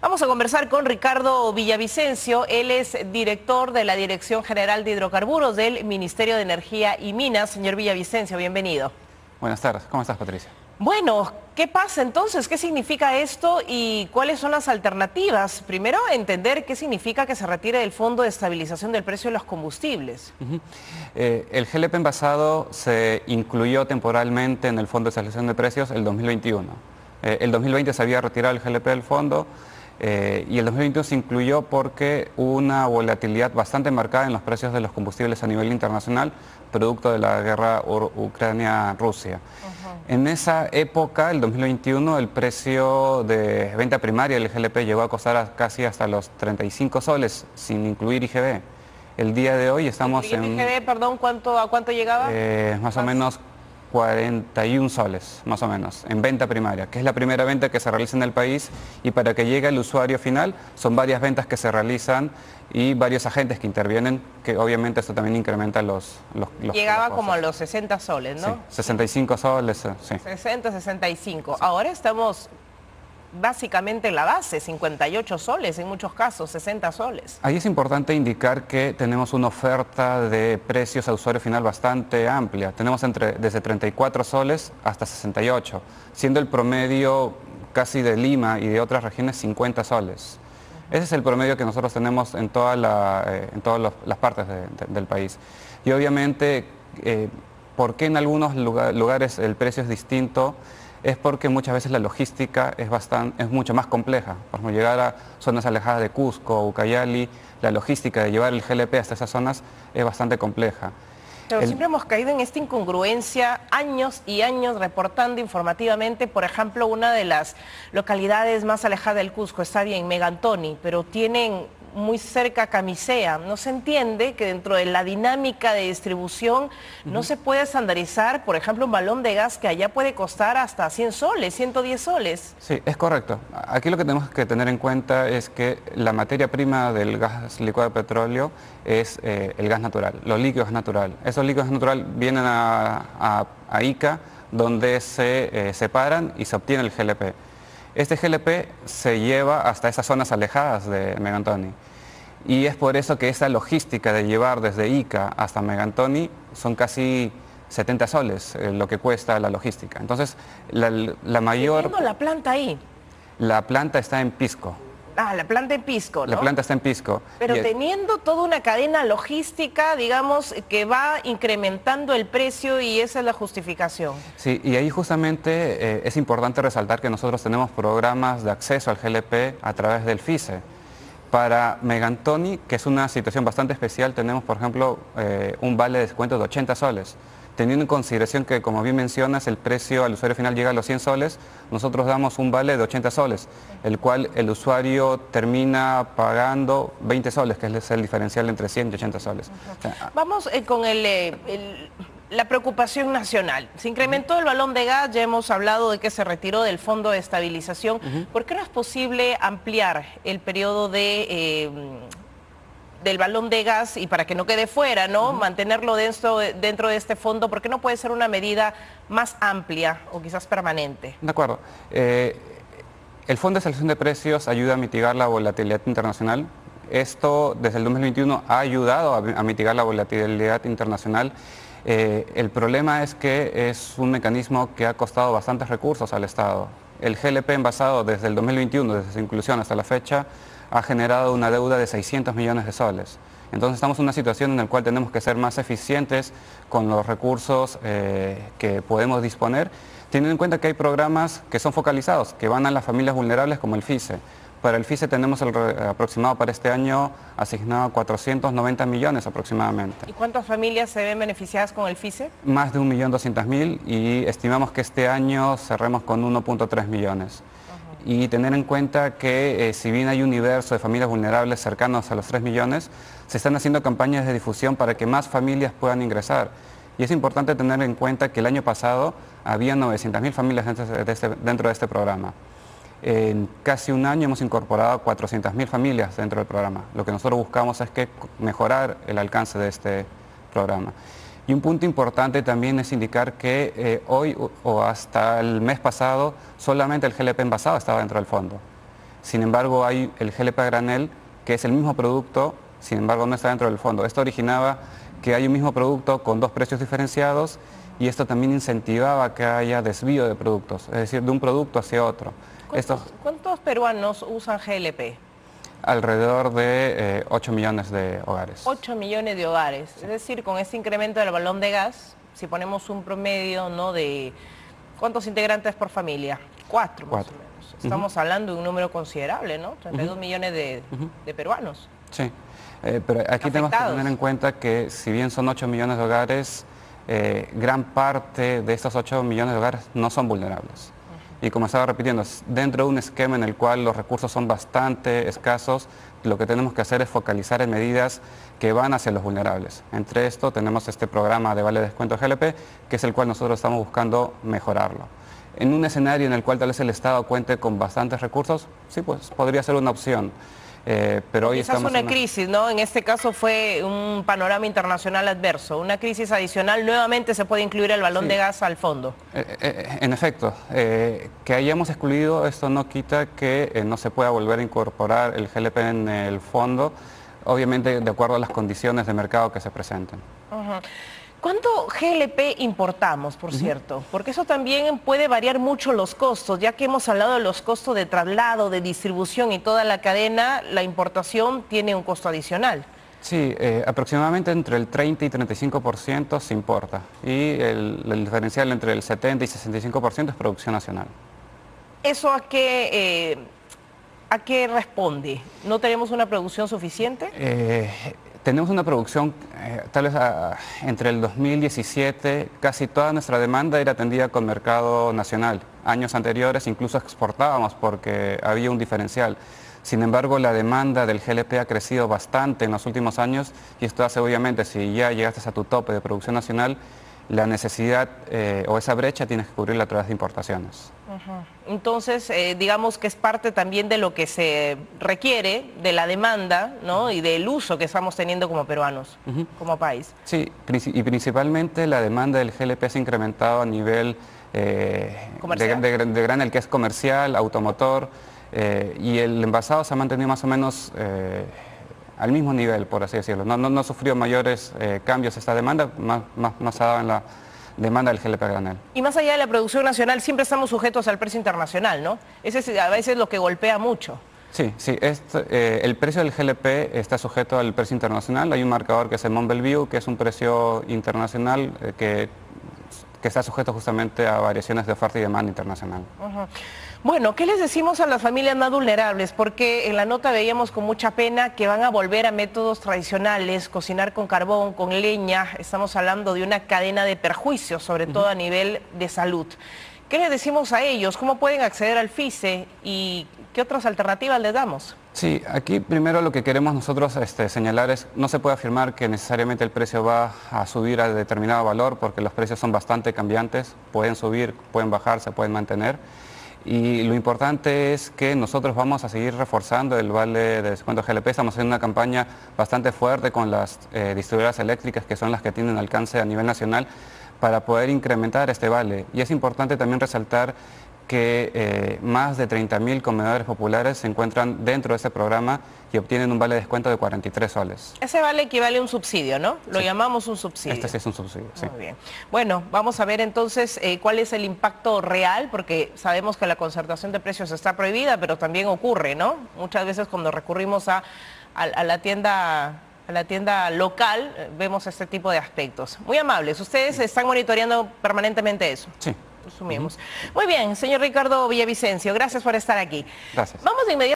Vamos a conversar con Ricardo Villavicencio. Él es director de la Dirección General de Hidrocarburos del Ministerio de Energía y Minas. Señor Villavicencio, bienvenido. Buenas tardes. ¿Cómo estás, Patricia? Bueno, ¿qué pasa entonces? ¿Qué significa esto y cuáles son las alternativas? Primero, entender qué significa que se retire del Fondo de Estabilización del Precio de los Combustibles. El GLP envasado se incluyó temporalmente en el Fondo de Estabilización de Precios el 2021. El 2020 se había retirado el GLP del fondo y el 2021 se incluyó porque hubo una volatilidad bastante marcada en los precios de los combustibles a nivel internacional, producto de la guerra Ucrania-Rusia. En esa época, el 2021, el precio de venta primaria del GLP llegó a costar casi hasta los 35 soles, sin incluir IGB. El día de hoy estamos en... IGB, perdón, ¿a cuánto llegaba? Más o menos 41 soles, más o menos, en venta primaria, que es la primera venta que se realiza en el país, y para que llegue al usuario final son varias ventas que se realizan y varios agentes que intervienen, que obviamente esto también incrementa los Llegaba como a los 60 soles, ¿no? Sí, 65 soles, sí. 60, 65. Sí. Ahora estamos básicamente en la base, 58 soles en muchos casos, 60 soles. Ahí es importante indicar que tenemos una oferta de precios a usuario final bastante amplia. Tenemos desde 34 soles hasta 68, siendo el promedio casi de Lima y de otras regiones 50 soles. Ese es el promedio que nosotros tenemos en todas las partes del país. Y obviamente, ¿por qué en algunos lugares el precio es distinto? Es porque muchas veces la logística es mucho más compleja. Por ejemplo, llegar a zonas alejadas de Cusco, Ucayali, la logística de llevar el GLP hasta esas zonas es bastante compleja. Pero siempre hemos caído en esta incongruencia, años y años reportando informativamente. Por ejemplo, una de las localidades más alejadas del Cusco está bien, Megantoni, pero tienen muy cerca Camisea. No se entiende que dentro de la dinámica de distribución no se puede estandarizar, por ejemplo, un balón de gas que allá puede costar hasta 100 soles, 110 soles. Sí, es correcto. Aquí lo que tenemos que tener en cuenta es que la materia prima del gas licuado de petróleo es el gas natural, los líquidos naturales. Esos líquidos naturales vienen a Ica, donde se separan y se obtiene el GLP. Este GLP se lleva hasta esas zonas alejadas de Megantoni. Y es por eso que esa logística de llevar desde Ica hasta Megantoni son casi 70 soles lo que cuesta la logística. Entonces, la mayor... ¿Teniendo la planta ahí? La planta está en Pisco. Ah, la planta en Pisco, ¿no? La planta está en Pisco. Pero teniendo toda una cadena logística, digamos, que va incrementando el precio, y esa es la justificación. Sí, y ahí justamente es importante resaltar que nosotros tenemos programas de acceso al GLP a través del FICE. Para Megantoni, que es una situación bastante especial, tenemos, por ejemplo, un vale de descuento de 80 soles. Teniendo en consideración que, como bien mencionas, el precio al usuario final llega a los 100 soles, nosotros damos un vale de 80 soles, el cual el usuario termina pagando 20 soles, que es el diferencial entre 100 y 80 soles. O sea, vamos con la preocupación nacional. Se incrementó el balón de gas, ya hemos hablado de que se retiró del Fondo de Estabilización. ¿Por qué no es posible ampliar el periodo del balón de gas y para que no quede fuera, ¿no? Mantenerlo dentro de este fondo? ¿Por qué no puede ser una medida más amplia o quizás permanente? De acuerdo. El Fondo de Estabilización de Precios ayuda a mitigar la volatilidad internacional. Esto, desde el 2021, ha ayudado a mitigar la volatilidad internacional. El problema es que es un mecanismo que ha costado bastantes recursos al Estado. El GLP envasado desde el 2021, desde su inclusión hasta la fecha, ha generado una deuda de 600 millones de soles. Entonces estamos en una situación en la cual tenemos que ser más eficientes con los recursos que podemos disponer, teniendo en cuenta que hay programas que son focalizados, que van a las familias vulnerables, como el FICE. Para el FICE tenemos aproximado para este año asignado 490 millones aproximadamente. ¿Y cuántas familias se ven beneficiadas con el FICE? Más de 1.200.000, y estimamos que este año cerremos con 1.3 millones. Y tener en cuenta que si bien hay un universo de familias vulnerables cercanos a los 3 millones, se están haciendo campañas de difusión para que más familias puedan ingresar. Y es importante tener en cuenta que el año pasado había 900.000 familias dentro de este programa. En casi un año hemos incorporado 400.000 familias dentro del programa. Lo que nosotros buscamos es mejorar el alcance de este programa. Y un punto importante también es indicar que hoy o hasta el mes pasado solamente el GLP envasado estaba dentro del fondo. Sin embargo, hay el GLP a granel, que es el mismo producto, sin embargo no está dentro del fondo. Esto originaba que hay un mismo producto con dos precios diferenciados y esto también incentivaba que haya desvío de productos, es decir, de un producto hacia otro. ¿Cuántos peruanos usan GLP? Alrededor de 8 millones de hogares. 8 millones de hogares, es decir, con este incremento del balón de gas, si ponemos un promedio, ¿no?, de ¿cuántos integrantes por familia? 4 más o menos. Estamos hablando de un número considerable, ¿no? 32 millones de peruanos. Sí, pero aquí tenemos que tener en cuenta que si bien son 8 millones de hogares, gran parte de estos 8 millones de hogares no son vulnerables. Y como estaba repitiendo, dentro de un esquema en el cual los recursos son bastante escasos, lo que tenemos que hacer es focalizar en medidas que van hacia los vulnerables. Entre esto tenemos este programa de vale de descuento GLP, que es el cual nosotros estamos buscando mejorarlo. En un escenario en el cual tal vez el Estado cuente con bastantes recursos, sí, pues podría ser una opción. Pero hoy estamos en una crisis, ¿no? En este caso fue un panorama internacional adverso, una crisis adicional, nuevamente se puede incluir el balón de gas al fondo. En efecto, que hayamos excluido esto no quita que no se pueda volver a incorporar el GLP en el fondo, obviamente de acuerdo a las condiciones de mercado que se presenten. ¿Cuánto GLP importamos, por cierto? Porque eso también puede variar mucho los costos, ya que hemos hablado de los costos de traslado, de distribución y toda la cadena, la importación tiene un costo adicional. Sí, aproximadamente entre el 30 y 35% se importa y el diferencial entre el 70 y 65% es producción nacional. ¿Eso a qué responde? ¿No tenemos una producción suficiente? Tenemos una producción, tal vez entre el 2017, casi toda nuestra demanda era atendida con mercado nacional. Años anteriores incluso exportábamos porque había un diferencial. Sin embargo, la demanda del GLP ha crecido bastante en los últimos años y esto hace obviamente, si ya llegaste a tu tope de producción nacional, la necesidad o esa brecha tienes que cubrirla a través de importaciones. Entonces, digamos que es parte también de lo que se requiere, de la demanda, ¿no?, y del uso que estamos teniendo como peruanos, como país. Sí, y principalmente la demanda del GLP se ha incrementado a nivel de granel, que es comercial, automotor, y el envasado se ha mantenido más o menos al mismo nivel, por así decirlo. No sufrió mayores cambios esta demanda, más se ha dado en la demanda del GLP a granel. Y más allá de la producción nacional, siempre estamos sujetos al precio internacional, ¿no? Ese es a veces lo que golpea mucho. Sí, el precio del GLP está sujeto al precio internacional. Hay un marcador que es el Mont Belvieu, que es un precio internacional que está sujeto justamente a variaciones de oferta y demanda internacional. Bueno, ¿qué les decimos a las familias más vulnerables? Porque en la nota veíamos con mucha pena que van a volver a métodos tradicionales, cocinar con carbón, con leña. Estamos hablando de una cadena de perjuicios, sobre todo a nivel de salud. ¿Qué les decimos a ellos? ¿Cómo pueden acceder al FICE? ¿Y qué otras alternativas les damos? Sí, aquí primero lo que queremos nosotros señalar es, no se puede afirmar que necesariamente el precio va a subir a determinado valor, porque los precios son bastante cambiantes, pueden subir, pueden bajar, se pueden mantener. Y lo importante es que nosotros vamos a seguir reforzando el vale de descuento GLP. Estamos haciendo una campaña bastante fuerte con las distribuidoras eléctricas, que son las que tienen alcance a nivel nacional, para poder incrementar este vale. Y es importante también resaltar que más de 30.000 comedores populares se encuentran dentro de este programa y obtienen un vale de descuento de 43 soles. Ese vale equivale a un subsidio, ¿no? Lo llamamos un subsidio. Este sí es un subsidio, sí. Muy bien. Bueno, vamos a ver entonces cuál es el impacto real, porque sabemos que la concertación de precios está prohibida, pero también ocurre, ¿no? Muchas veces cuando recurrimos a la tienda local, vemos este tipo de aspectos. Muy amables. ¿Ustedes están monitoreando permanentemente eso? Sí. Asumimos. Muy bien, señor Ricardo Villavicencio, gracias por estar aquí. Gracias. Vamos de inmediato.